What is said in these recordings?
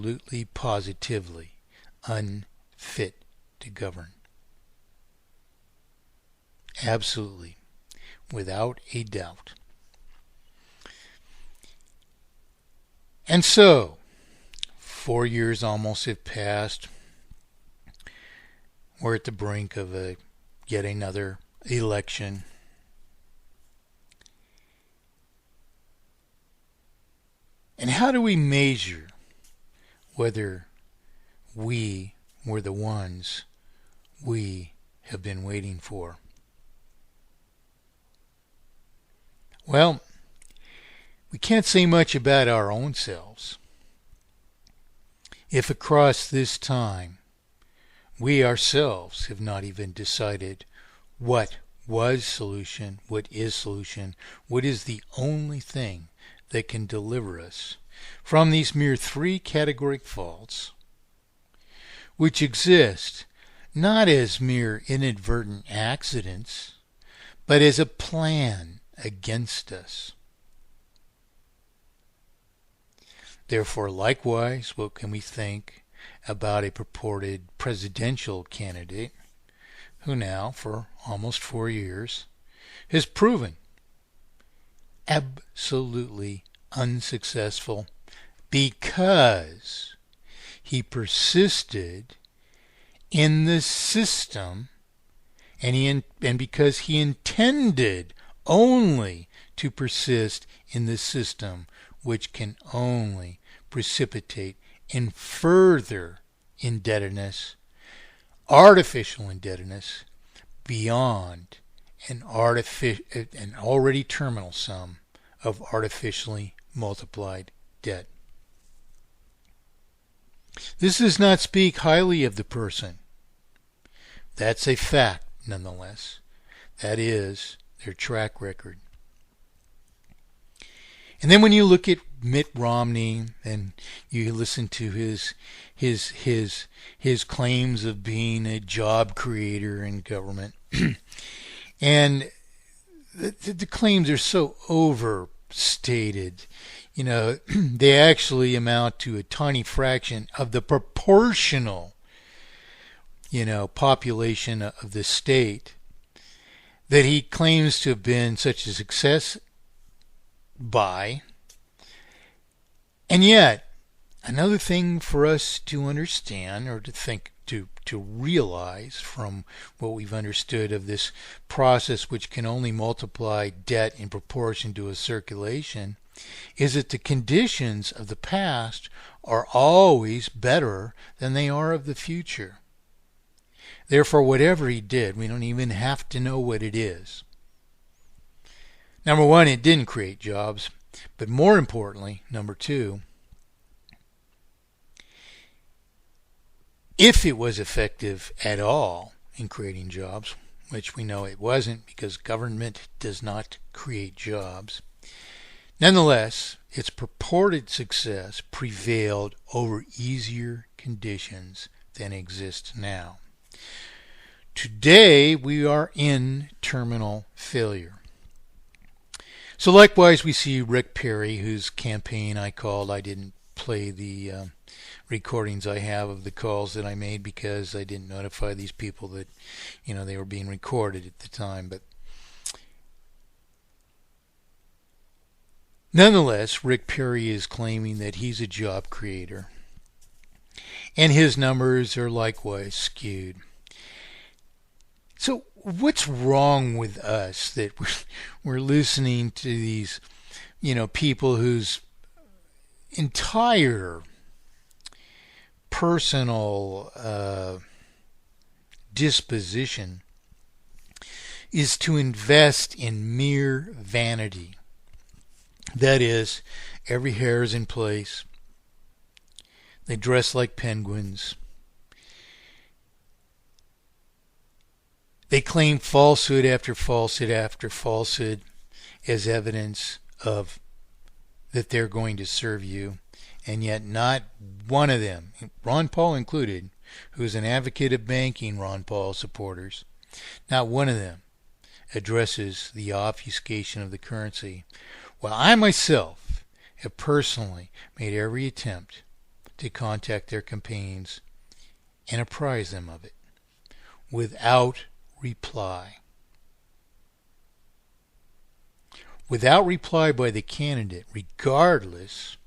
absolutely, positively unfit to govern. Absolutely, without a doubt. And so, 4 years almost have passed. We're at the brink of yet another election. And how do we measure whether we were the ones we have been waiting for? Well, we can't say much about our own selves. If across this time we ourselves have not even decided what was solution, what is solution, what is the only thing that can deliver us from these mere three categoric faults, which exist not as mere inadvertent accidents, but as a plan against us. Therefore, likewise, what can we think about a purported presidential candidate who now, for almost 4 years, has proven absolutely unsuccessful because he persisted in the system and because he intended only to persist in the system, which can only precipitate in further indebtedness, artificial indebtedness, beyond an already terminal sum of artificially multiplied debt. This does not speak highly of the person. That's a fact, nonetheless. That is their track record. And then when you look at Mitt Romney and you listen to his claims of being a job creator in government, and the claims are so overstated, they actually amount to a tiny fraction of the proportional, population of the state that he claims to have been such a success by. And yet, another thing for us to understand or to think, to realize from what we've understood of this process, which can only multiply debt in proportion to a circulation, is that the conditions of the past are always better than they are of the future. Therefore, whatever he did, we don't even have to know what it is. Number one, it didn't create jobs. But more importantly, number two, if it was effective at all in creating jobs, which we know it wasn't because government does not create jobs, nonetheless, its purported success prevailed over easier conditions than exist now. Today, we are in terminal failure. So likewise, we see Rick Perry, whose campaign I didn't play the recordings I have of the calls that I made because I didn't notify these people that, they were being recorded at the time. But nonetheless, Rick Perry is claiming that he's a job creator. And his numbers are likewise skewed. So what's wrong with us that we're listening to these, people whose entire personal disposition is to invest in mere vanity? That is, every hair is in place. They dress like penguins. They claim falsehood after falsehood after falsehood as evidence of that they're going to serve you, and yet not one of them, Ron Paul included, who's an advocate of banking Ron Paul supporters, not one of them addresses the obfuscation of the currency, while I myself have personally made every attempt to contact their campaigns and apprise them of it without reply. Without reply by the candidate, regardless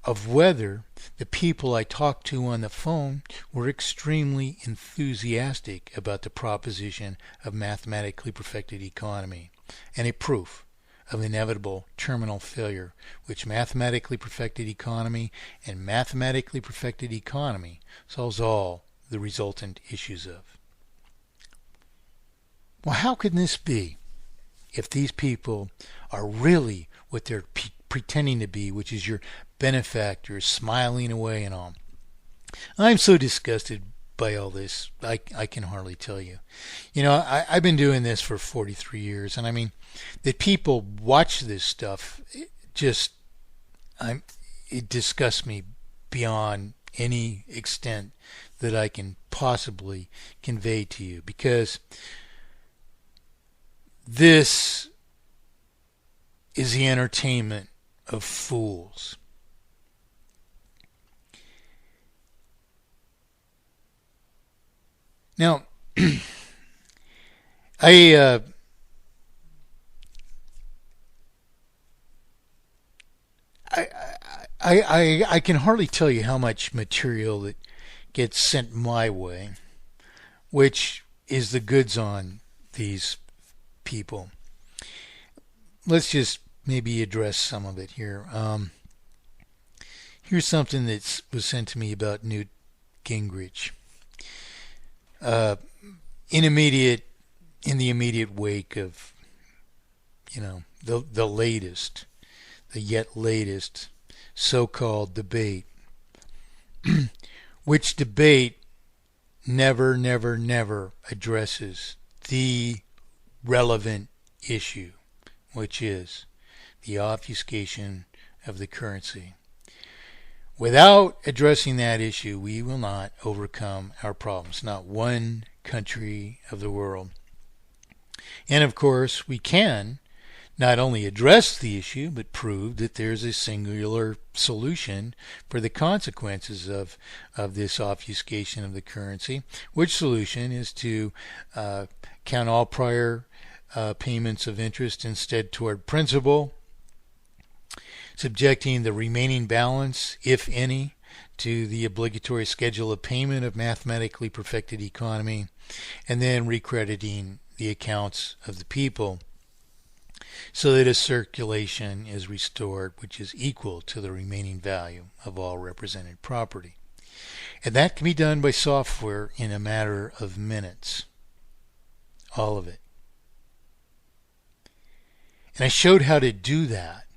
of whether the people I talked to on the phone were extremely enthusiastic about the proposition of mathematically perfected economy and a proof of inevitable terminal failure, which mathematically perfected economy and mathematically perfected economy solves all the resultant issues of. Well, how can this be if these people are really what they're pretending to be, which is your benefactors smiling away and all? I'm so disgusted by all this, I can hardly tell you. I've been doing this for 43 years, and I mean, that people watch this stuff, it disgusts me beyond any extent that I can possibly convey to you, because this is the entertainment of fools. Now, I can hardly tell you how much material that gets sent my way, which is the goods on these people. Let's just maybe address some of it here. Here's something that was sent to me about Newt Gingrich. In the immediate wake of, the yet latest so-called debate, which debate never addresses the relevant issue, which is the obfuscation of the currency. Without addressing that issue, we will not overcome our problems, not one country of the world. And of course, we can not only address the issue, but prove that there's a singular solution for the consequences of this obfuscation of the currency, which solution is to count all prior payments of interest instead toward principal, subjecting the remaining balance, if any, to the obligatory schedule of payment of mathematically perfected economy, and then recrediting the accounts of the people so that a circulation is restored which is equal to the remaining value of all represented property. And that can be done by software in a matter of minutes. All of it. And I showed how to do that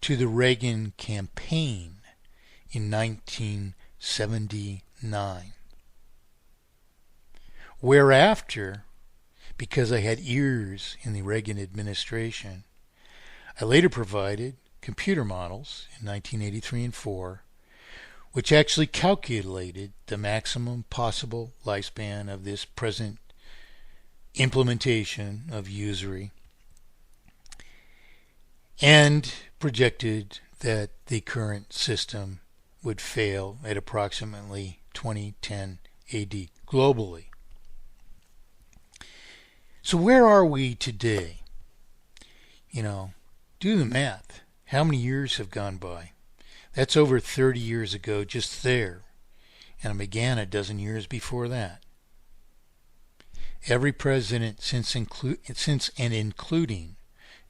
to the Reagan campaign in 1979. Whereafter, because I had ears in the Reagan administration, I later provided computer models in 1983 and 4, which actually calculated the maximum possible lifespan of this present implementation of usury, and projected that the current system would fail at approximately 2010 AD globally. So where are we today? Do the math. How many years have gone by? That's over 30 years ago just there, and it began a dozen years before that. Every president since and including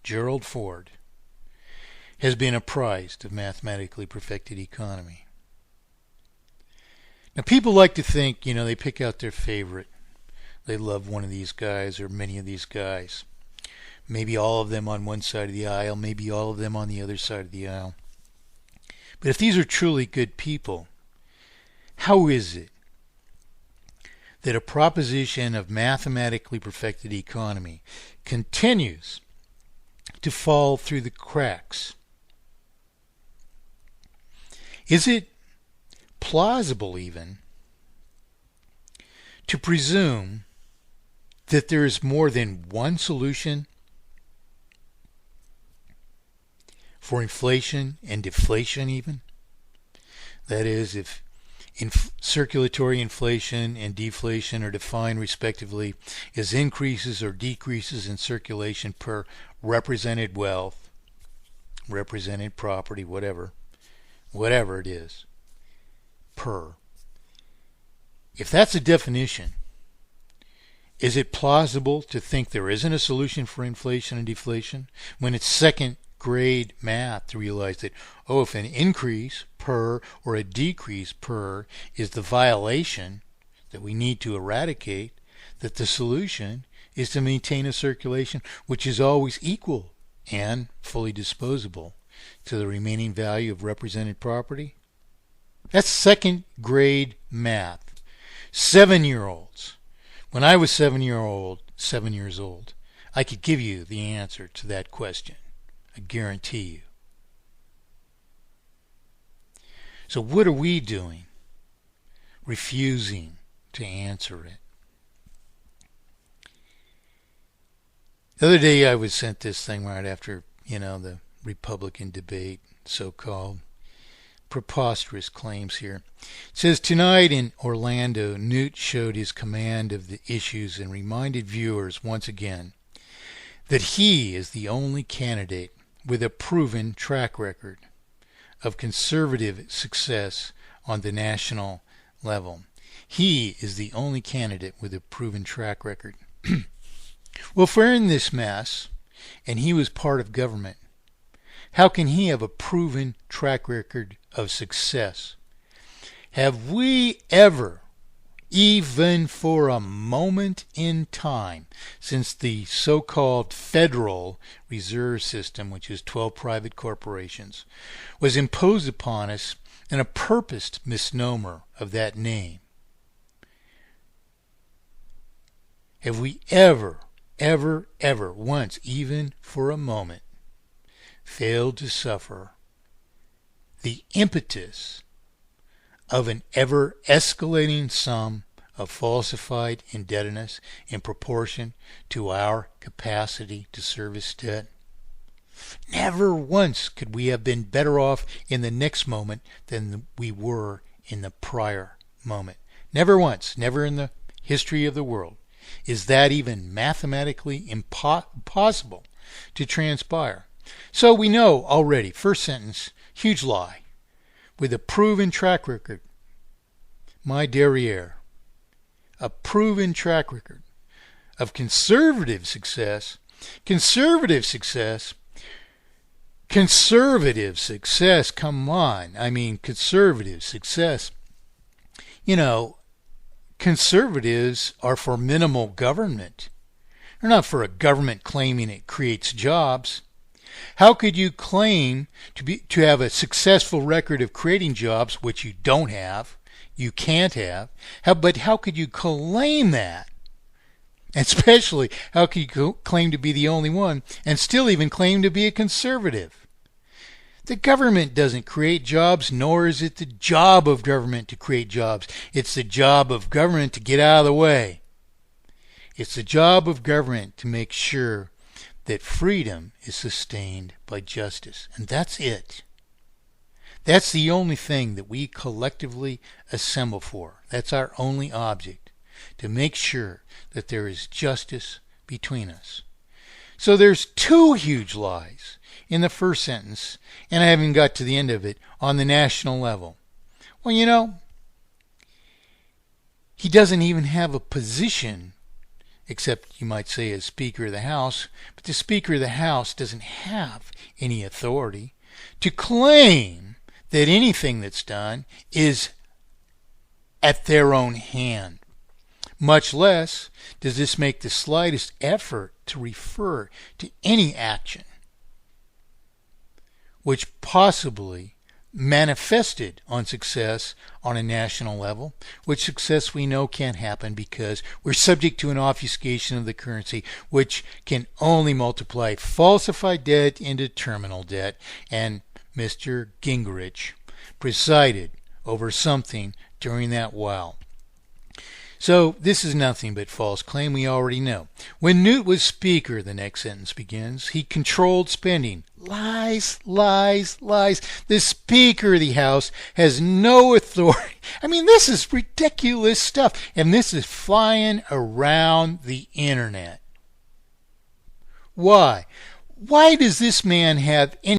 Gerald Ford has been apprised of mathematically perfected economy. Now, people like to think, they pick out their favorite. They love one of these guys or many of these guys. Maybe all of them on one side of the aisle, maybe all of them on the other side of the aisle. But if these are truly good people, how is it that a proposition of mathematically perfected economy continues to fall through the cracks? Is it plausible even to presume that there is more than one solution for inflation and deflation even? That is, if circulatory inflation and deflation are defined respectively as increases or decreases in circulation per represented wealth, represented property, whatever it is, per. If that's a definition, is it plausible to think there isn't a solution for inflation and deflation when it's second grade math to realize that, if an increase per or a decrease per is the violation that we need to eradicate, that the solution is to maintain a circulation which is always equal and fully disposable to the remaining value of represented property? That's second grade math. 7-year-olds. When I was 7 years old, I could give you the answer to that question. I guarantee you. So what are we doing? Refusing to answer it. The other day I was sent this thing right after, the Republican debate, so-called. Preposterous claims here. It says, tonight in Orlando, Newt showed his command of the issues and reminded viewers once again that he is the only candidate with a proven track record of conservative success on the national level. He is the only candidate with a proven track record. Well, if we're in this mess, and he was part of government, how can he have a proven track record of success? Have we ever, even for a moment in time, since the so-called Federal Reserve System, which is 12 private corporations, was imposed upon us in a purposed misnomer of that name, have we ever once, even for a moment, failed to suffer the impetus of an ever-escalating sum of falsified indebtedness in proportion to our capacity to service debt? Never once could we have been better off in the next moment than we were in the prior moment. Never once, never in the history of the world, is that even mathematically impossible to transpire. So we know already, first sentence, huge lie. With a proven track record, my derriere, a proven track record of conservative success, come on, conservative success. Conservatives are for minimal government. They're not for a government claiming it creates jobs. How could you claim to have a successful record of creating jobs, which you don't have, you can't have? But how could you claim that? Especially, how could you claim to be the only one and still even claim to be a conservative? The government doesn't create jobs, nor is it the job of government to create jobs. It's the job of government to get out of the way. It's the job of government to make sure that freedom is sustained by justice. And that's it. That's the only thing that we collectively assemble for. That's our only object, to make sure that there is justice between us. So there's two huge lies in the first sentence, and I haven't got to the end of it, on the national level. Well, he doesn't even have a position, except you might say as Speaker of the House, but the Speaker of the House doesn't have any authority to claim that anything that's done is at their own hand. Much less does this make the slightest effort to refer to any action which possibly manifested on success on a national level, which success we know can't happen because we're subject to an obfuscation of the currency, which can only multiply falsified debt into terminal debt, and Mr. Gingrich presided over something during that while. So this is nothing but false claim, we already know. When Newt was Speaker, the next sentence begins, he controlled spending, Lies, lies, lies. The Speaker of the House has no authority. I mean, this is ridiculous stuff. And this is flying around the internet. Why? Why does this man have any